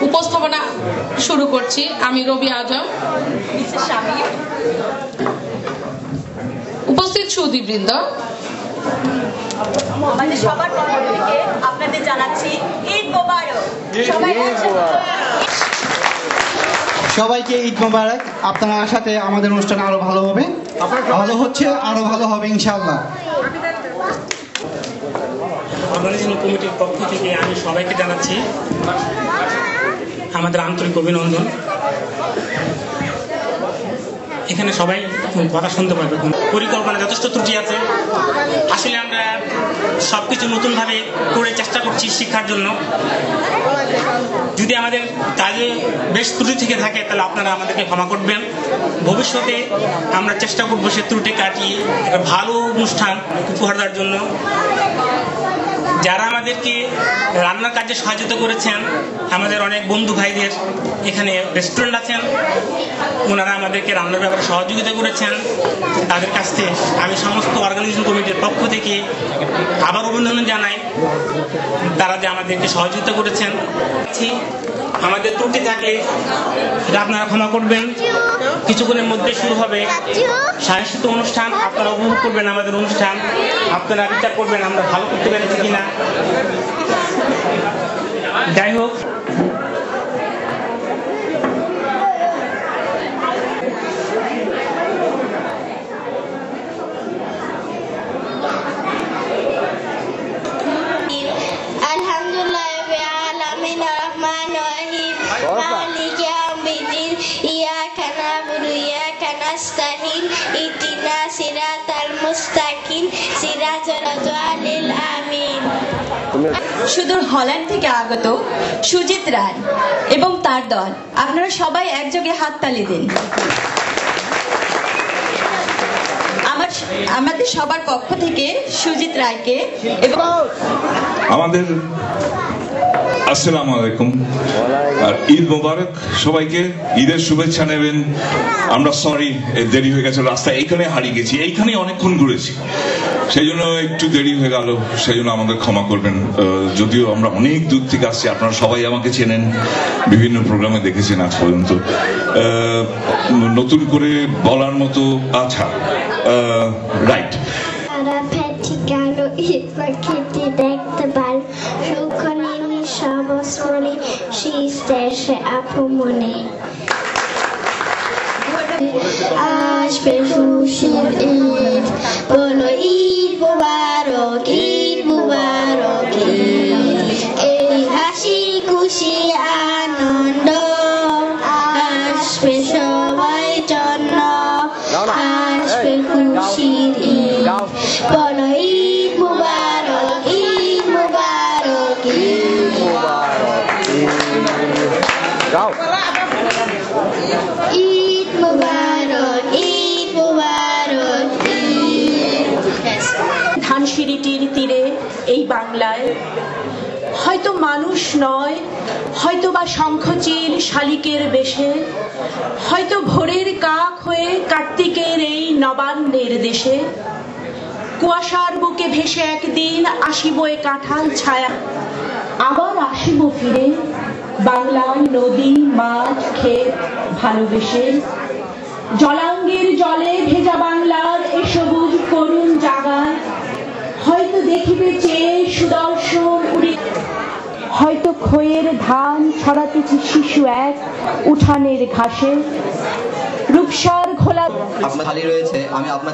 উপস্থাপনা শুরু করছি। আমি রবি আজম। উপস্থিত সুধীবৃন্দ, আমাদের সবার পক্ষ থেকে আপনাদের জানাচ্ছি ঈদ মোবারক। সবাইকে ঈদ মোবারক। আপনার সাথে আমাদের অনুষ্ঠান আরো ভালো হবে, ভালো হচ্ছে, আরো ভালো হবে ইনশাআল্লাহ। অর্গানাইজেশন কমিটির পক্ষ থেকে আমি সবাইকে জানাচ্ছি আমাদের আন্তরিক অভিনন্দন। এখানে সবাই কথা শুনতে পারবে। পরিকল্পনা যথেষ্ট ত্রুটি আছে। আসলে আমরা সবকিছু নতুনভাবে করে চেষ্টা করছি শিক্ষার জন্য। যদি আমাদের কাজে বেশ ত্রুটি থেকে থাকে তাহলে আপনারা আমাদেরকে ক্ষমা করবেন। ভবিষ্যতে আমরা চেষ্টা করবো সে ত্রুটি কাটিয়ে একটা ভালো অনুষ্ঠান উপহার দেওয়ার জন্য। যারা আমাদেরকে রান্নার কাজে সহযোগিতা করেছেন, আমাদের অনেক বন্ধু ভাইদের এখানে রেস্টুরেন্ট আছেন, ওনারা আমাদেরকে রান্নার ব্যাপারে সহযোগিতা করেছেন। তাদের কাছ থেকে আমি সমস্ত অর্গানাইজেশন কমিটির পক্ষ থেকে আবার অভিনন্দন জানাই, তারা যে আমাদেরকে সহযোগিতা করেছেন। আমাদের ত্রুটি থাকলে আপনারা ক্ষমা করবেন। কিছুক্ষণের মধ্যে শুরু হবে সাংস্কৃতিক অনুষ্ঠান। আপনারা উপভোগ করবেন আমাদের অনুষ্ঠান, আপনারা বিচার করবেন আমরা ভালো করতে পেরেছি কিনা। যাই হোক, সুদূর হল্যান্ড থেকে আগত সুজিত রায় এবং তার দল, আপনারা সবাই একযোগে হাততালি দিন। আমাদের সবার পক্ষ থেকে সুজিত রায়কে এবং আমাদের আসসালামু আলাইকুম আর ঈদ মোবারক সবাইকে। ঈদের শুভেচ্ছা নেবেন। আমরা সরি দেরি হয়ে গেছে, রাস্তায় এইখানে হারিয়ে গেছি, এইখানে অনেকক্ষণ ঘুরেছি, সেই জন্য একটু দেরি হয়ে গেল, সেই জন্য আমাদের ক্ষমা করবেন। যদিও আমরা অনেক দূর থেকে আসছি, আপনারা সবাই আমাকে চেনেন, বিভিন্ন প্রোগ্রামে দেখেছেন আজ পর্যন্ত। নতুন করে বলার মতো আচ্ছা রাইট দেখতে পারো সুখ নিমিষ অবসরে শীষ দেশে আপমনে আসবে খুশির ঈদ, বলো ঈদ মুবারক, ঈদ মুবারক, এই হাসি খুশি আনন্দ আসবে সবাই জন্য, আসবে খুশির ঈদ, বলো ঈদ মুবারক, ঈদ মুবারক, ঈদ মুবারক, ঈদ মুবারক, ঈদ মুবারক। ধানসিঁড়িটির তীরে এই বাংলায় হয়তো মানুষ নয়, হয়তো বা শঙ্খচিল শালিকের বেশে, হয়তো ভোরের কাক হয়ে কার্তিকের এই নবান্নের দেশে, কুয়াশার বুকে ভেসে একদিন আসিব এ কাঁঠাল ছায়া, আবার আসিব ফিরে বাংলায় নদী মাঠ ক্ষেত ভালোবেসে। জলাঙ্গের জলে ভেজা বাংলার এ সবুজ করুণ জাগায় হয়তো দেখিবে চেয়ে সুদর্শন উড়ে, হয়তো খয়ের ধান ছড়াতেছে শিশু এক উঠানের ঘাসে, রূপসার ঘোলা খালি রয়েছে। আমি আপনাদের